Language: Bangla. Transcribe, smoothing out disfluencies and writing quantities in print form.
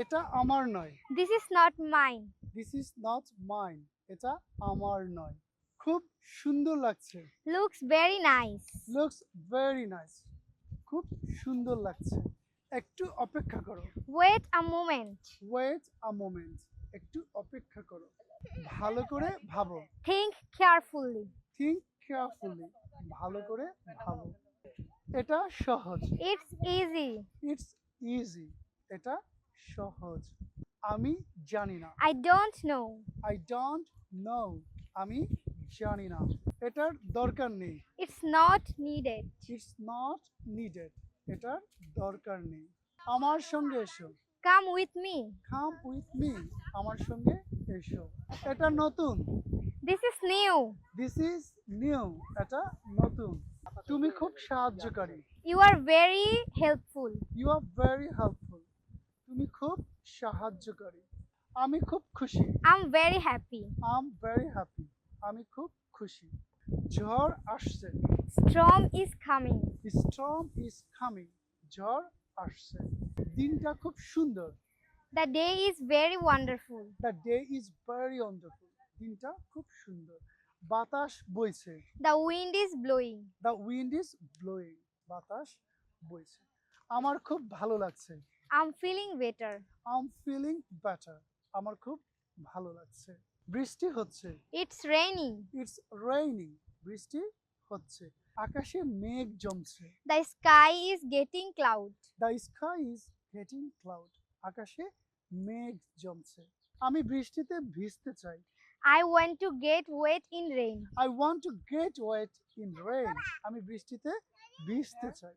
এটা আমার নয়। This is not mine. This is not mine. এটা আমার নয়। খুব সুন্দর লাগছে। Looks very nice. Looks very nice. খুব সুন্দর লাগছে। একটু অপেক্ষা করো। Wait a moment. Wait a moment. একটু অপেক্ষা করো। ভালো করে ভাবো। Think carefully. Think carefully. ভালো করে ভাবো। এটা সহজ। It's easy. It's easy. এটা সহজ। আমি জানি না। I don't know. I don't know. আমি জানি না। এটার দরকার নেই। It's not needed. It's not needed. এটার দরকার নেই। আমার সঙ্গে এসো। Come with me. Come with me. আমার সঙ্গে এসো। এটা নতুন। This is new. This is new. এটা নতুন। তুমি খুব সাহায্যকারী। You are very helpful. You are very helpful. তুমি খুব সাহায্যকারী। আমি খুব খুশি। I'm very happy. I am very happy. আমি খুব খুশি। ঝড় আসছে। Storm is coming. Storm is coming. ঝড় আসছে। দিনটা খুব সুন্দর। The day is very wonderful. The day is very wonderful. দিনটা খুব সুন্দর। বাতাস বইছে। The wind is blowing. The wind is blowing. বাতাস বইছে। আমার খুব ভালো লাগছে। I'm feeling better. I am feeling better. আমার খুব ভালো লাগছে। বৃষ্টি হচ্ছে। It's raining. It's raining. বৃষ্টি হচ্ছে। আকাশে মেঘ জমছে। The sky is getting cloud. The sky is getting cloud. আকাশে মেঘ জমছে। আমি বৃষ্টিতে ভিজতে চাই। I want to get wet in rain. I want to get wet in rain. আমি বৃষ্টিতে ভিজতে চাই।